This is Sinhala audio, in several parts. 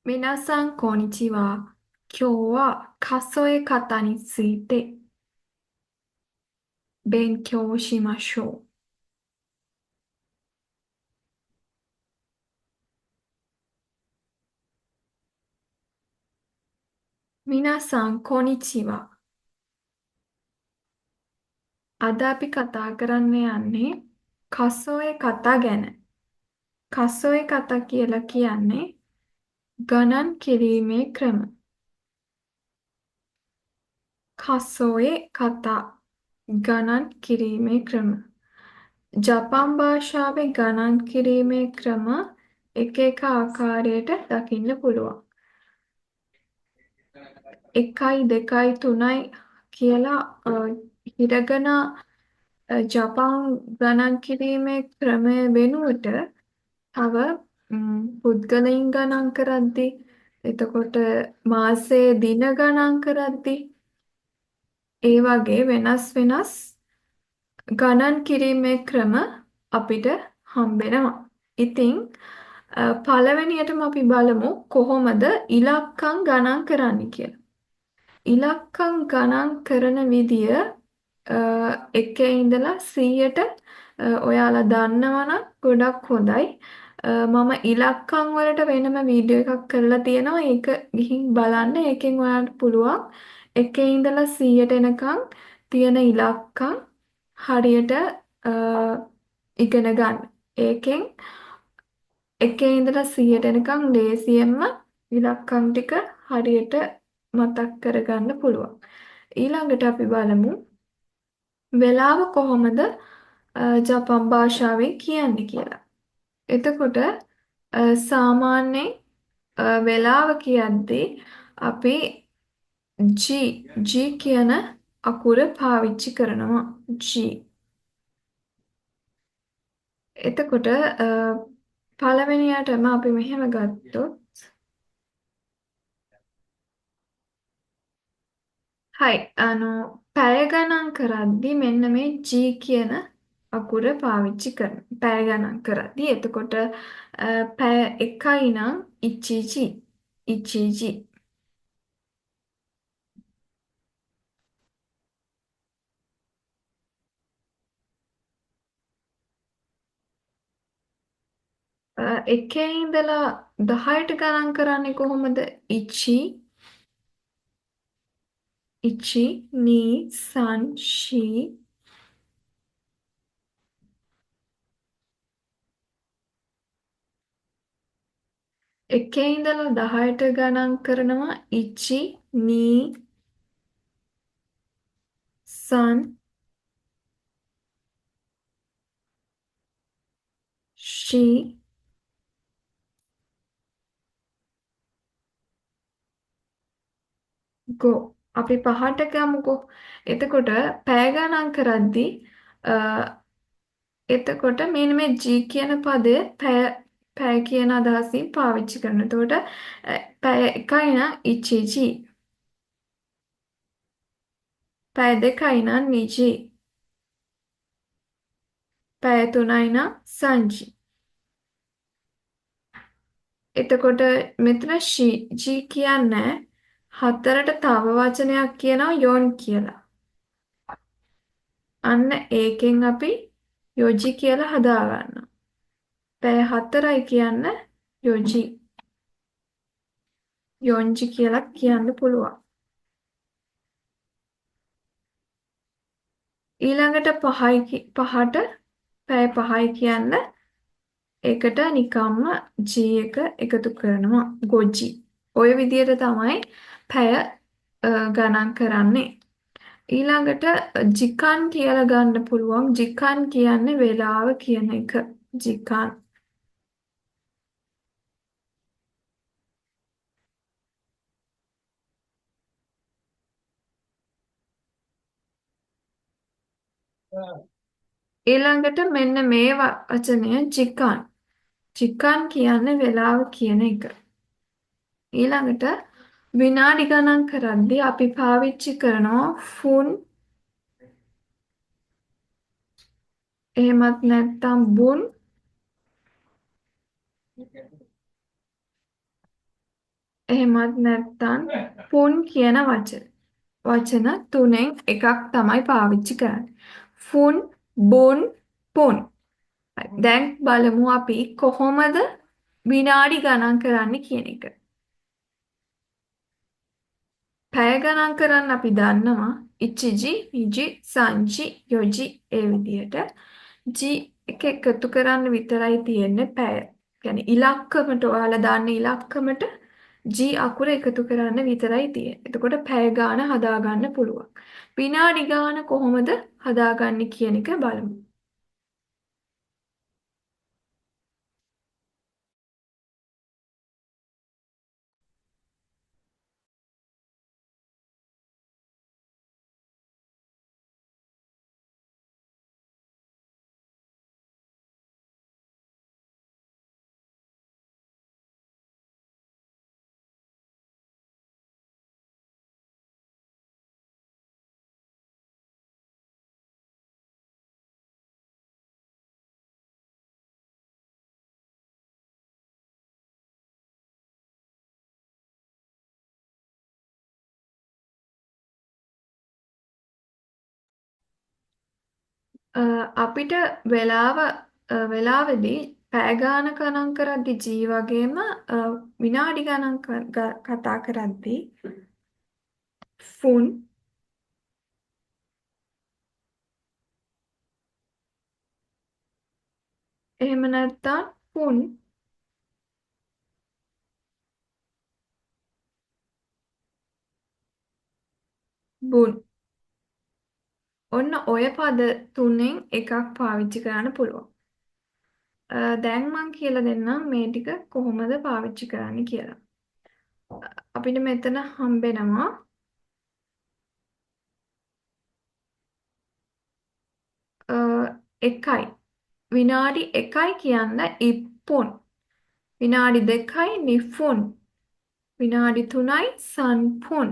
皆さん、こんにちは。今日は数え方について勉強しましょう。皆さん、こんにちは。අද අපි කතා කරන්න යන්නේ කසෝය කතා ගැන. කසෝය කතා කියලා කියන්නේ ගණන් කිරීමේ ක්‍රම. කසෝය කතා ගණන් කිරීමේ ක්‍රම. ජපන් භාෂාවේ ගණන් කිරීමේ ක්‍රම එක එක ආකාරයට දකින්න පුළුවන්. එකයි දෙකයි තුනයි කියලා හිරගන ජපන් ගණන් කිරීමේ ක්‍රමය වෙනුවට තව පුද්ගලයින් ගණන් කරද්දි එතකොට මාසයේ දින ගණන් කරද්දි ඒ වගේ වෙනස් වෙනස් ගණන් කිරීමේ ක්‍රම අපිට හම්බෙනවා. ඉතින් පළවෙනියටම අපි බලමු කොහොමද ඉලක්කම් ගණන් කරන්න කියලා. ඉලක්කම් ගණන් කරන විදිය එකේ ඉඳලා 100ට ඔයාලා දන්නවනම් ගොඩක් හොඳයි. මම ඉලක්කම් වලට වෙනම වීඩියෝ එකක් කරලා තියෙනවා. ඒක ගිහින් බලන්න. ඒකෙන් ඔයාලට පුළුවන් එකේ ඉඳලා 100ට එනකම් තියෙන ඉලක්කම් හරියට ඉගෙන ගන්න. ඒකෙන් එකේ ඉඳලා 100ට එනකම් ලේසියෙන්ම ඉලක්කම් ටික හරියට මතක් කරගන්න පුළුවන්. ඊළඟට අපි බලමු වෙලාව කොහොමද ජපන් භාෂාවෙන් කියන්නේ කියලා. එතකොට සාමාන්‍යයෙන් වෙලාව කියද්දී අපි G කියන අකුර පාවිච්චි කරනවා. G. එතකොට පළවෙනියටම අපි මෙහෙම ගත්තොත් හයි පැය ගණන් කරද්දි මෙන්න මේ G කියන අකුර පාවිච්චි කරනවා. පැය ගණන් කරද්දි එතකොට පැය එකයි නම් ඉචිජි ඉචිජි එකේ ඉඳලා 10ට ගණන් කරන්නේ කොහොමද? ඉචි ඉචි නී සන් ෂී එකේ ඉඳලා 10ට ගණන් කරනවා ඉචි නී සන් ෂී ගෝ අපි පහට ගමුකෝ. එතකොට පැය ගණන් කරද්දී අ, එතකොට මෙන්න මේ G කියන පදය පැය කියන අදහසින් පාවිච්චි කරනවා. එතකොට පැය එකයි නම් ඉචිජි. පැය දෙකයි නම් නිජි. පැය තුනයි නම් සංජි. එතකොට මෙතන ජී කියන්නේ හතරට තව වචනයක් කියනවා යොන් කියලා. අන්න ඒකෙන් අපි යොජි කියලා හදාගන්නවා. පැය හතරයි කියන්න යොජි. යොන්ජි කියලා කියන්න පුළුවන්. ඊළඟට පහට පැය පහයි කියන්න ඒකට නිකම්ම ජී එක එකතු කරනවා ගොජි. ඔය විදිහට තමයි පැය ගණන් කරන්නේ. ඊළඟට ජිකන් කියලා ගන්න පුළුවන්. ජිකන් කියන්නේ වේලාව කියන එක. ජිකන්. ඊළඟට මෙන්න මේ වචනය ජිකන්. ජිකන් කියන්නේ වේලාව කියන එක. ඊළඟට විනාඩි ගණන් කරද්දී අපි පාවිච්චි කරනවා ෆුන් එහෙමත් නැත්නම් බුන් එහෙමත් නැත්නම් පුන් කියන වචන තුනෙන් එකක් තමයි පාවිච්චි කරන්නේ. ෆුන්, බුන්, පුන්. දැන් බලමු අපි කොහොමද විනාඩි ගණන් කරන්නේ කියන එක. පැය ගණන් කරන්න අපි දන්නවා ඉචිජි, නිජි, සංජි, යොජි ඒ විදිහට. ජි එක එකතු කරන්න විතරයි තියෙන්නේ පැය. يعني ඉලක්කමට ඔයාලා දාන්න ඉලක්කමට ජි අකුර එකතු කරන්න විතරයි තියෙන්නේ. එතකොට පැය ගාන හදාගන්න පුළුවන්. විනාඩි ගාන කොහොමද හදාගන්නේ කියන එක බලමු. අපිට වෙලාවදී පැය ගාන ගණන් කරද්දි ජී වගේම විනාඩි ගණන් කතා කරද්දි ෆුන් එහෙම නැත්නම් පුන් බුන් ඔන්න ඔය පද තුනෙන් එකක් පාවිච්චි කරන්න පුළුවන්. දැන් මං කියලා දෙන්නම් මේ ටික කොහොමද පාවිච්චි කරන්න කියලා. අපිට මෙතන හම්බෙනවා එකයි. විනාඩි එකයි කියන්න ඉප්පුන්. විනාඩි දෙකයි නිෆුන්. විනාඩි තුනයි සන්පුන්.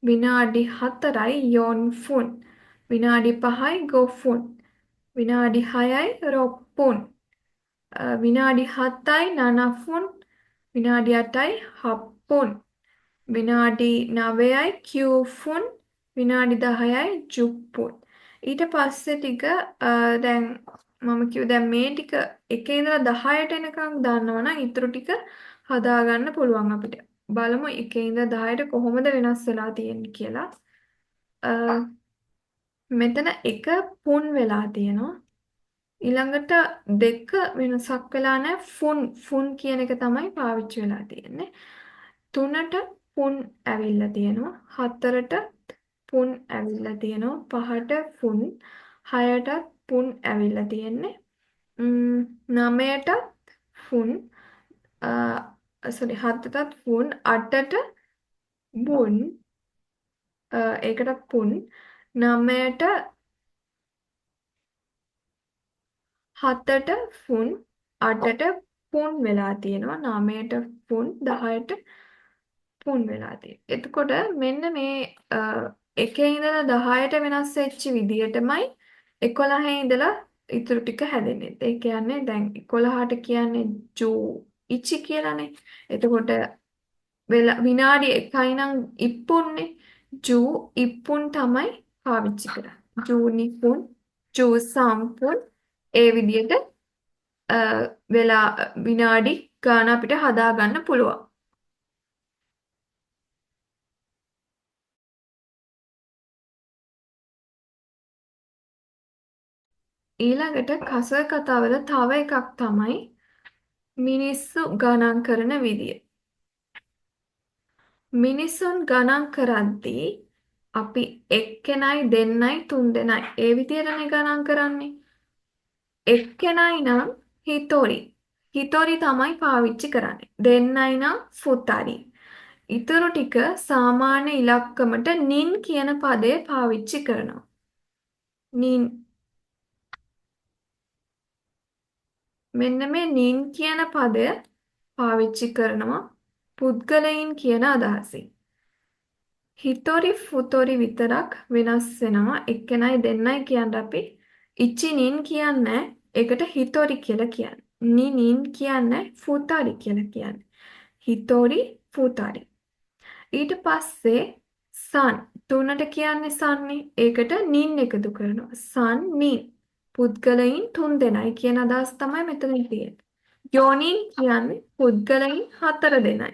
විනාඩි හතරයි යොන්ෆුන්. විනාඩි පහයි ගොෆුන්. විනාඩි හයයි රොප්පුන්. විනාඩි හතයි නනෆුන්. විනාඩි අටයි හප්පුන්. විනාඩි නවයයි කියූෆුන්. විනාඩි දහයයි ජුප්පුන්. ඊට පස්සේ ටික දැන් මම කිව්ව දැන් මේ ටික එකේ ඉඳලා 10ට එනකම් දන්නවනම් ඊටු ටික හදාගන්න පුළුවන් අපිට. බලමු එකේ ඉඳලා 10ට කොහොමද වෙනස් වෙලා තියෙන්නේ කියලා. මෙතන එක පුන් වෙලා තියෙනවා. ඊළඟට දෙක වෙනසක් වෙලා නැහැ. ෆුන් කියන එක තමයි පාවිච්චි වෙලා තියෙන්නේ. තුනට පුන් ඇවිල්ලා තියෙනවා. හතරට පුන් ඇවිල්ලා තියෙනවා. පහට පුන්. හයටත් පුන් ඇවිල්ලා තියෙන්නේ. නවයටත් පුන්. හතටත් පුන්. අටට බුන්. ඒකටත් පුන්. නවයට හතට පුන්. අටට පුන් වෙලා තියෙනවා. නවයට පුන්. 10ට පුන් වෙලා තියෙනවා. එතකොට මෙන්න මේ එකේ ඉඳලා 10ට වෙනස් වෙච්ච විදිහටමයි 11 ඉඳලා ඉතුරු ටික හැදෙන්නේ. ඒ කියන්නේ දැන් 11ට කියන්නේ ජූ ඉචි කියලානේ. එතකොට විනාඩි 1යි නම් ඉප්පුන්නේ. ජූ ඉප්පුන් තමයි පාවිච්චි කරන්නේ. ජූ නිපුන්, ජූ සම්පුන් ඒ විදිහට විනාඩි ගාන අපිට හදාගන්න පුළුවන්. ඊළඟට කසර කතාවල තව එකක් තමයි මිනිස්සු ගණන් කරන විදිය. මිනිසුන් ගණන් කරද්දී අපි එක්කෙනයි දෙන්නයි තුන් දෙනයි ඒ විදියටනේ ගණන් කරන්නේ. එක්කෙනයි නම් හිතෝරි. හිතෝරි තමයි පාවිච්චි කරන්නේ. දෙන්නයි නම් ෆුතාරි. ඊටු ටික සාමාන්‍ය ඉලක්කමට නින් කියන පදය පාවිච්චි කරනවා. නින් මෙන්න මේ නින් කියන පදය පාවිච්චි කරනවා පුද්ගලයන් කියන අදහසින්. හිතෝරි ෆුතෝරි විතරක් වෙනස් වෙනවා. එක්කෙනයි දෙන්නයි කියන්න අපි ඉචි නින් කියන්නේ ඒකට හිතෝරි කියලා කියන්නේ. නිනින් කියන්නේ ෆුතාරි කියලා කියන්නේ. හිතෝරි පුතයි. ඊට පස්සේ සන් තුනට කියන්නේ සන්නේ. ඒකට නින් එකතු කරනවා. සන් නින්. පුද්ගලයින් තුන් දෙනයි කියන අදහස් තමයි මෙතන තියෙන්නේ. යෝනින් කියන්නේ පුද්ගලයින් හතර දෙනයි.